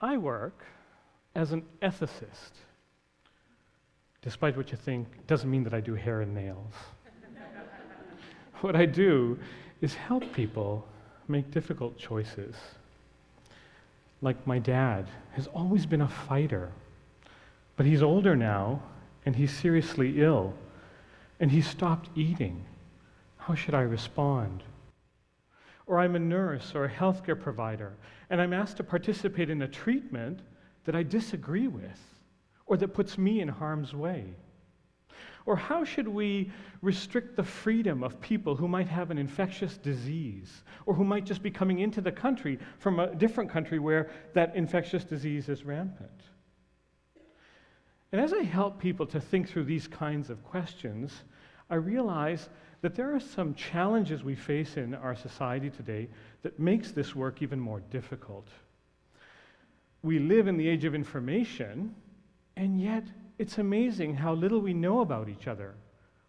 I work as an ethicist. Despite what you think, it doesn't mean that I do hair and nails. What I do is help people make difficult choices. Like my dad has always been a fighter, but he's older now and he's seriously ill and he stopped eating. How should I respond? Or I'm a nurse or a healthcare provider and I'm asked to participate in a treatment that I disagree with or that puts me in harm's way. Or how should we restrict the freedom of people who might have an infectious disease or who might just be coming into the country from a different country where that infectious disease is rampant? And as I help people to think through these kinds of questions, I realize that there are some challenges we face in our society today that makes this work even more difficult. We live in the age of information, and yet it's amazing how little we know about each other,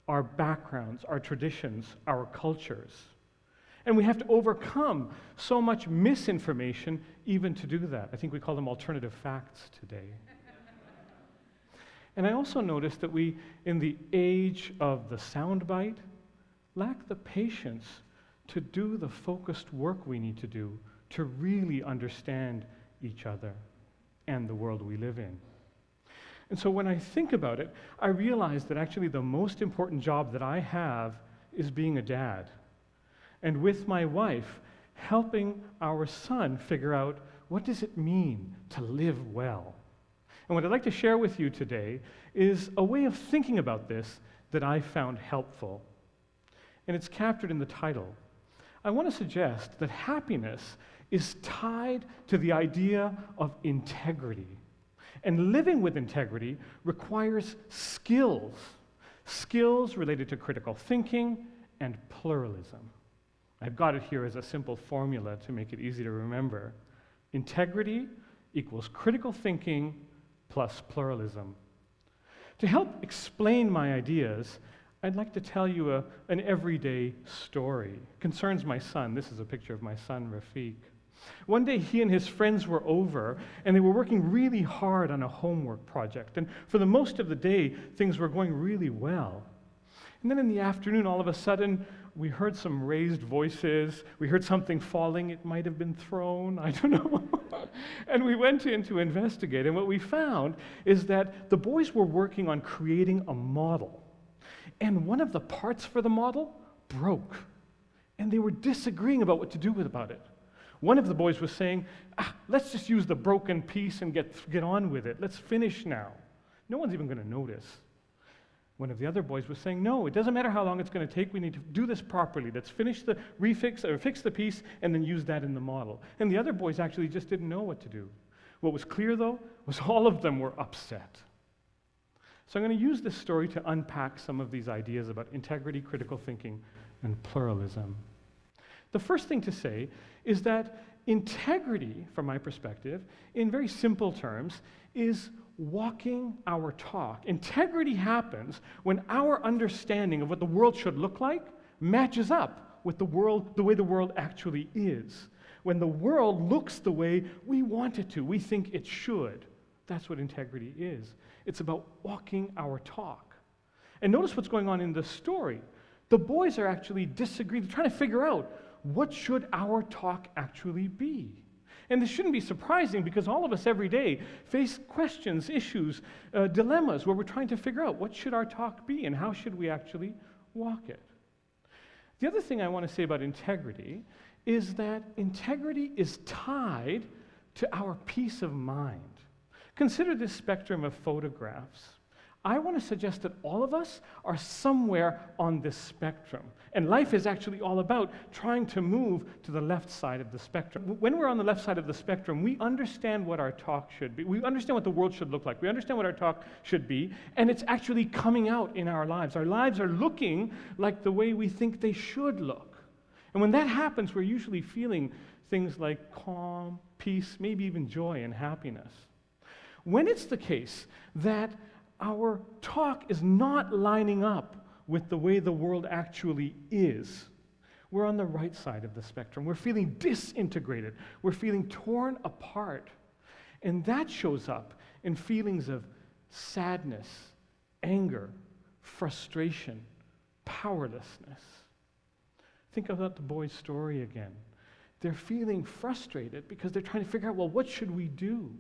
our backgrounds, our traditions, our cultures. And we have to overcome so much misinformation even to do that. I think we call them alternative facts today. And I also noticed that we, in the age of the soundbite, lack the patience to do the focused work we need to do to really understand each other and the world we live in. And so when I think about it, I realize that actually the most important job that I have is being a dad. And with my wife, helping our son figure out what does it mean to live well. And what I'd like to share with you today is a way of thinking about this that I found helpful. And it's captured in the title. I want to suggest that happiness is tied to the idea of integrity. And living with integrity requires skills related to critical thinking and pluralism. I've got it here as a simple formula to make it easy to remember. Integrity equals critical thinking plus pluralism. To help explain my ideas, I'd like to tell you an everyday story. It concerns my son. This is a picture of my son, Rafiq. One day, he and his friends were over, and they were working really hard on a homework project. And for the most of the day, things were going really well. And then in the afternoon, all of a sudden, we heard some raised voices. We heard something falling. It might have been thrown. I don't know. And we went in to investigate. And what we found is that the boys were working on creating a model. And one of the parts for the model broke. And they were disagreeing about what to do about it. One of the boys was saying, let's just use the broken piece and get on with it. Let's finish now. No one's even going to notice. One of the other boys was saying, no, it doesn't matter how long it's going to take. We need to do this properly. Let's fix the piece and then use that in the model. And the other boys actually just didn't know what to do. What was clear, though, was all of them were upset. So I'm going to use this story to unpack some of these ideas about integrity, critical thinking, and pluralism. The first thing to say is that integrity, from my perspective, in very simple terms, is walking our talk. Integrity happens when our understanding of what the world should look like matches up with the way the world actually is. When the world looks the way we want it to, we think it should. That's what integrity is. It's about walking our talk. And notice what's going on in this story. The boys are actually disagreeing, trying to figure out what should our talk actually be. And this shouldn't be surprising because all of us every day face questions, issues, dilemmas where we're trying to figure out what should our talk be and how should we actually walk it. The other thing I want to say about integrity is that integrity is tied to our peace of mind. Consider this spectrum of photographs. I want to suggest that all of us are somewhere on this spectrum. And life is actually all about trying to move to the left side of the spectrum. When we're on the left side of the spectrum, we understand what our talk should be. We understand what the world should look like. We understand what our talk should be. And it's actually coming out in our lives. Our lives are looking like the way we think they should look. And when that happens, we're usually feeling things like calm, peace, maybe even joy and happiness. When it's the case that our talk is not lining up with the way the world actually is, we're on the right side of the spectrum. We're feeling disintegrated. We're feeling torn apart. And that shows up in feelings of sadness, anger, frustration, powerlessness. Think about the boy's story again. They're feeling frustrated because they're trying to figure out, well, what should we do?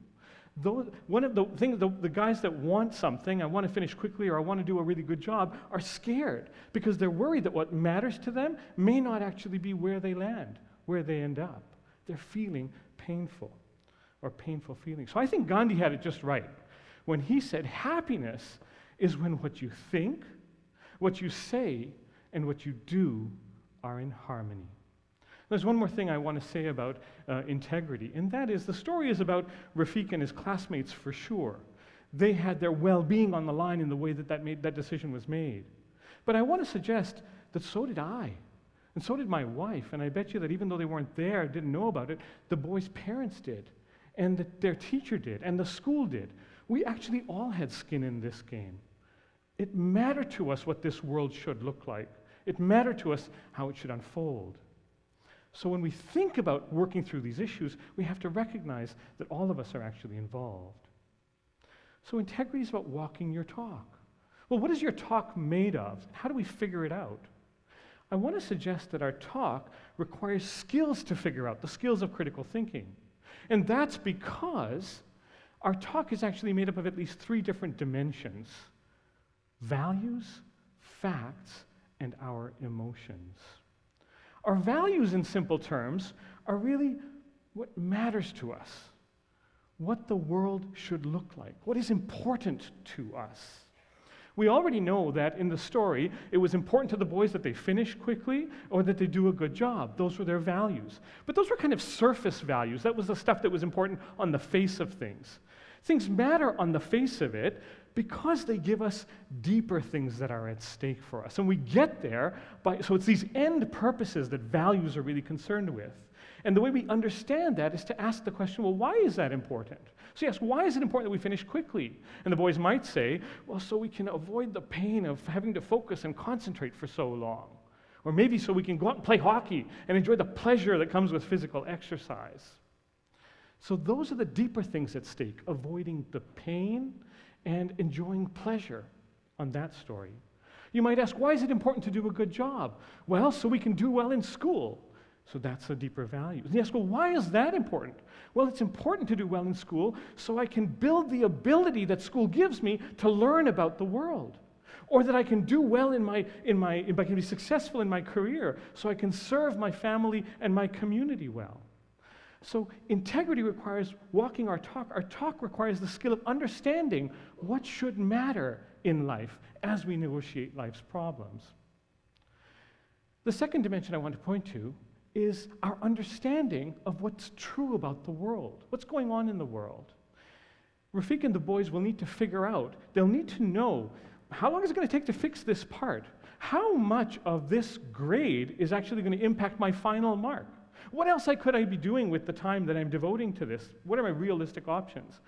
One of the things, the guys that want something, I want to finish quickly or I want to do a really good job, are scared because they're worried that what matters to them may not actually be where they land, where they end up. They're feeling painful feelings. So I think Gandhi had it just right when he said happiness is when what you think, what you say, and what you do are in harmony. There's one more thing I want to say about integrity, and that is the story is about Rafiq and his classmates for sure. They had their well-being on the line in the way that decision was made. But I want to suggest that so did I, and so did my wife, and I bet you that even though they weren't there, didn't know about it, the boys' parents did, and their teacher did, and the school did. We actually all had skin in this game. It mattered to us what this world should look like. It mattered to us how it should unfold. So when we think about working through these issues, we have to recognize that all of us are actually involved. So integrity is about walking your talk. Well, what is your talk made of? How do we figure it out? I want to suggest that our talk requires skills to figure out, the skills of critical thinking. And that's because our talk is actually made up of at least 3 different dimensions: values, facts, and our emotions. Our values, in simple terms, are really what matters to us, what the world should look like, what is important to us. We already know that in the story, it was important to the boys that they finish quickly or that they do a good job. Those were their values. But those were kind of surface values. That was the stuff that was important on the face of things. Things matter on the face of it because they give us deeper things that are at stake for us. And we get there so it's these end purposes that values are really concerned with. And the way we understand that is to ask the question, well, why is that important? So yes, why is it important that we finish quickly? And the boys might say, well, so we can avoid the pain of having to focus and concentrate for so long. Or maybe so we can go out and play hockey and enjoy the pleasure that comes with physical exercise. So those are the deeper things at stake, avoiding the pain and enjoying pleasure on that story. You might ask, why is it important to do a good job? Well, so we can do well in school. So that's a deeper value. And you ask, well, why is that important? Well, it's important to do well in school so I can build the ability that school gives me to learn about the world. Or that I can do well if I can be successful in my career so I can serve my family and my community well. So integrity requires walking our talk. Our talk requires the skill of understanding what should matter in life as we negotiate life's problems. The second dimension I want to point to is our understanding of what's true about the world, what's going on in the world. Rafiq and the boys will need to figure out, they'll need to know, how long is it going to take to fix this part? How much of this grade is actually going to impact my final mark? What else could I be doing with the time that I'm devoting to this? What are my realistic options?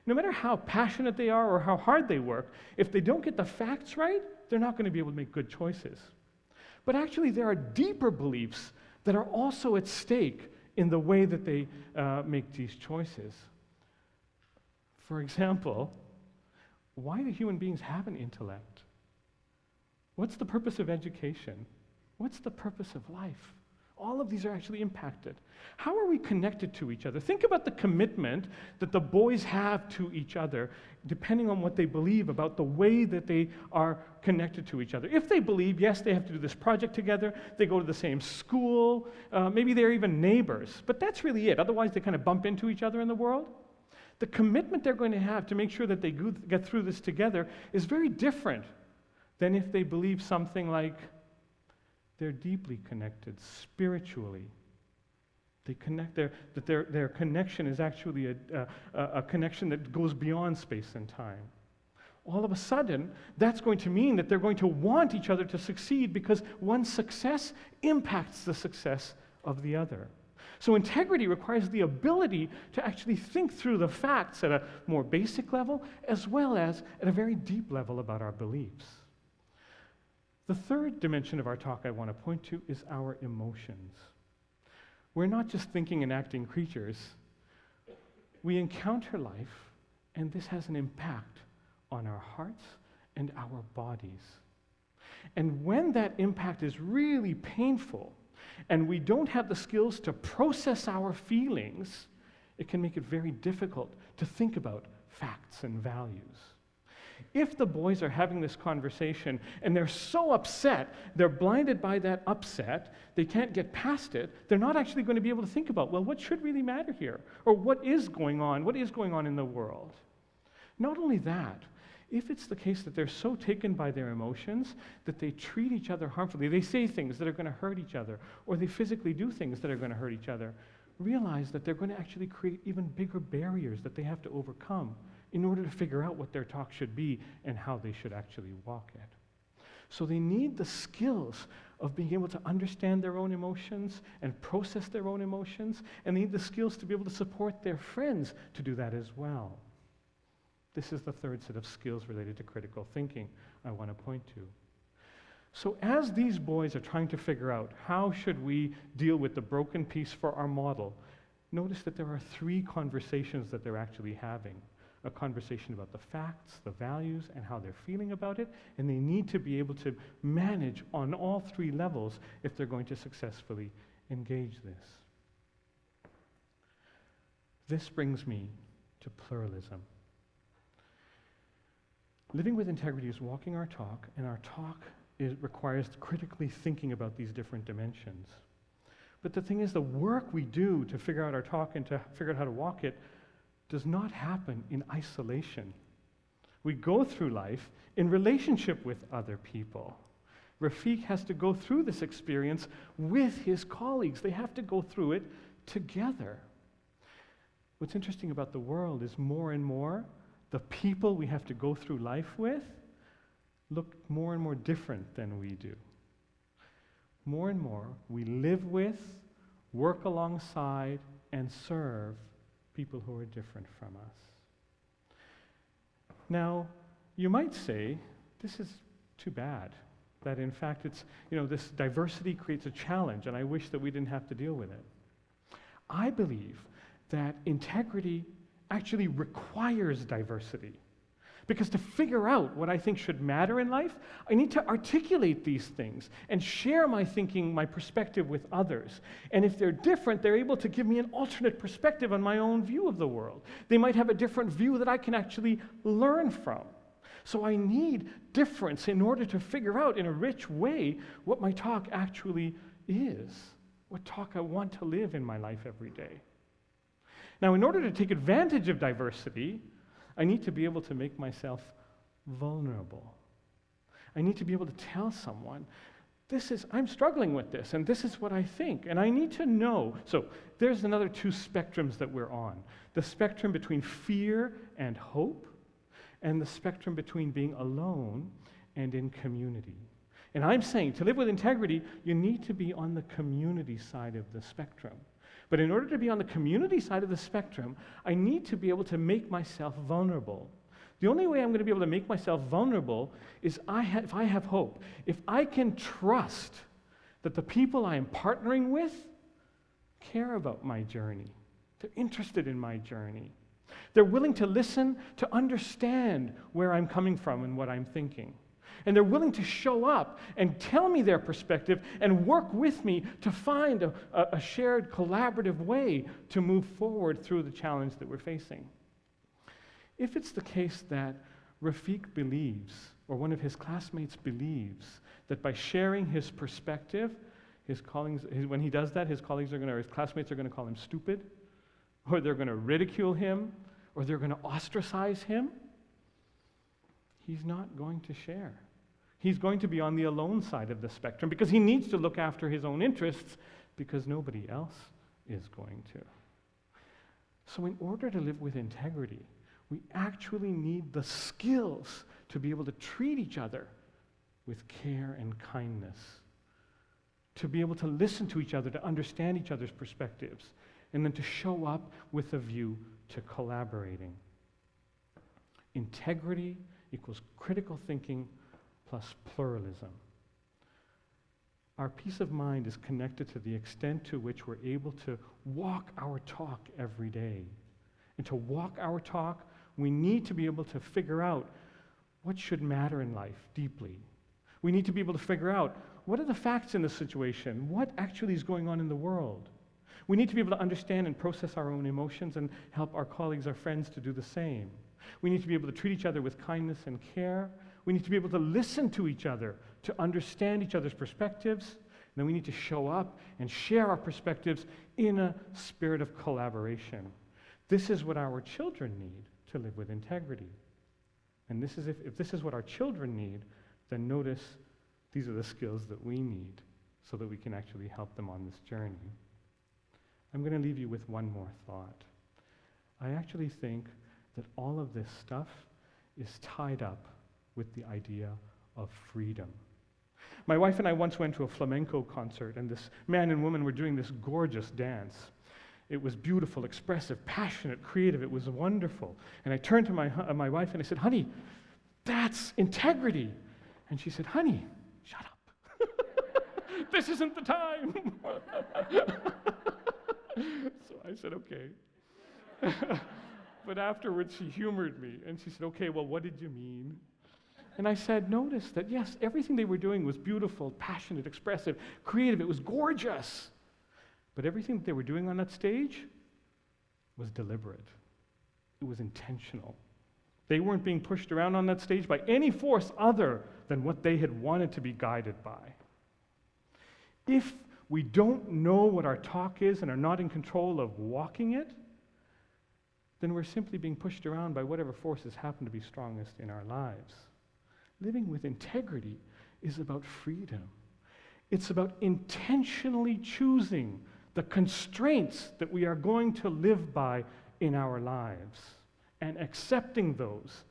No matter how passionate they are or how hard they work, if they don't get the facts right, they're not going to be able to make good choices. But actually, there are deeper beliefs that are also at stake in the way that they make these choices. For example, why do human beings have an intellect? What's the purpose of education? What's the purpose of life? All of these are actually impacted. How are we connected to each other? Think about the commitment that the boys have to each other, depending on what they believe about the way that they are connected to each other. If they believe, yes, they have to do this project together, they go to the same school, maybe they're even neighbors, but that's really it. Otherwise, they kind of bump into each other in the world. The commitment they're going to have to make sure that they get through this together is very different than if they believe something like, they're deeply connected spiritually. They connect their connection is actually a connection that goes beyond space and time. All of a sudden, that's going to mean that they're going to want each other to succeed because one's success impacts the success of the other. So integrity requires the ability to actually think through the facts at a more basic level as well as at a very deep level about our beliefs. The third dimension of our talk I want to point to is our emotions. We're not just thinking and acting creatures. we encounter life, and this has an impact on our hearts and our bodies. And when that impact is really painful, and we don't have the skills to process our feelings, it can make it very difficult to think about facts and values. If the boys are having this conversation and they're so upset, they're blinded by that upset, they can't get past it, they're not actually going to be able to think about, well, what should really matter here? Or what is going on? What is going on in the world? Not only that, if it's the case that they're so taken by their emotions that they treat each other harmfully, they say things that are going to hurt each other, or they physically do things that are going to hurt each other, realize that they're going to actually create even bigger barriers that they have to overcome in order to figure out what their talk should be and how they should actually walk it. So they need the skills of being able to understand their own emotions and process their own emotions, and they need the skills to be able to support their friends to do that as well. This is the third set of skills related to critical thinking I want to point to. So as these boys are trying to figure out how should we deal with the broken piece for our model, notice that there are 3 conversations that they're actually having. A conversation about the facts, the values, and how they're feeling about it, and they need to be able to manage on all 3 levels if they're going to successfully engage this. This brings me to pluralism. Living with integrity is walking our talk, and our talk requires critically thinking about these different dimensions. But the thing is, the work we do to figure out our talk and to figure out how to walk it does not happen in isolation. We go through life in relationship with other people. Rafiq has to go through this experience with his colleagues. They have to go through it together. What's interesting about the world is more and more the people we have to go through life with look more and more different than we do. More and more we live with, work alongside, and serve people who are different from us. Now, you might say, this is too bad, that in fact it's, this diversity creates a challenge, and I wish that we didn't have to deal with it. I believe that integrity actually requires diversity. Because to figure out what I think should matter in life, I need to articulate these things and share my thinking, my perspective with others. And if they're different, they're able to give me an alternate perspective on my own view of the world. They might have a different view that I can actually learn from. So I need difference in order to figure out in a rich way what my talk actually is, what talk I want to live in my life every day. Now, in order to take advantage of diversity, I need to be able to make myself vulnerable. I need to be able to tell someone, I'm struggling with this, and this is what I think, and I need to know. So there's another 2 spectrums that we're on. The spectrum between fear and hope, and the spectrum between being alone and in community. And I'm saying, to live with integrity, you need to be on the community side of the spectrum. But in order to be on the community side of the spectrum, I need to be able to make myself vulnerable. The only way I'm going to be able to make myself vulnerable is if I have hope. If I can trust that the people I am partnering with care about my journey. They're interested in my journey. They're willing to listen, to understand where I'm coming from and what I'm thinking. And they're willing to show up and tell me their perspective and work with me to find a shared collaborative way to move forward through the challenge that we're facing. If it's the case that Rafiq believes, or one of his classmates believes, that by sharing his perspective, when he does that, his classmates are going to call him stupid, or they're going to ridicule him, or they're going to ostracize him, he's not going to share. He's going to be on the alone side of the spectrum because he needs to look after his own interests because nobody else is going to. So in order to live with integrity, we actually need the skills to be able to treat each other with care and kindness, to be able to listen to each other, to understand each other's perspectives, and then to show up with a view to collaborating. Integrity equals critical thinking plus pluralism. Our peace of mind is connected to the extent to which we're able to walk our talk every day And to walk our talk, we need to be able to figure out what should matter in life deeply. We need to be able to figure out what are the facts in this situation, what actually is going on in the world. We need to be able to understand and process our own emotions and help our colleagues, our friends to do the same. We need to be able to treat each other with kindness and care. We need to be able to listen to each other, to understand each other's perspectives. And then we need to show up and share our perspectives in a spirit of collaboration. This is what our children need to live with integrity. And this is if this is what our children need, then notice these are the skills that we need so that we can actually help them on this journey. I'm going to leave you with one more thought. I actually think that all of this stuff is tied up with the idea of freedom. My wife and I once went to a flamenco concert, and this man and woman were doing this gorgeous dance. It was beautiful, expressive, passionate, creative. It was wonderful. And I turned to my wife and I said, "Honey, that's integrity." And she said, "Honey, shut up. This isn't the time." So I said, "Okay." But afterwards she humored me and she said, "Okay, well, what did you mean?" And I said, "Notice that, yes, everything they were doing was beautiful, passionate, expressive, creative. It was gorgeous. But everything that they were doing on that stage was deliberate. It was intentional. They weren't being pushed around on that stage by any force other than what they had wanted to be guided by." If we don't know what our talk is and are not in control of walking it, then we're simply being pushed around by whatever forces happen to be strongest in our lives. Living with integrity is about freedom. It's about intentionally choosing the constraints that we are going to live by in our lives and accepting those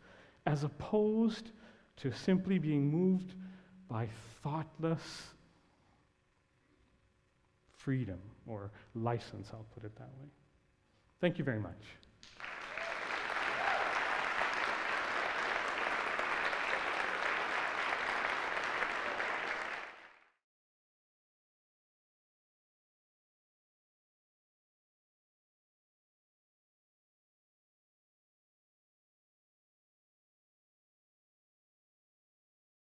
as opposed to simply being moved by thoughtless freedom or license, I'll put it that way. Thank you very much.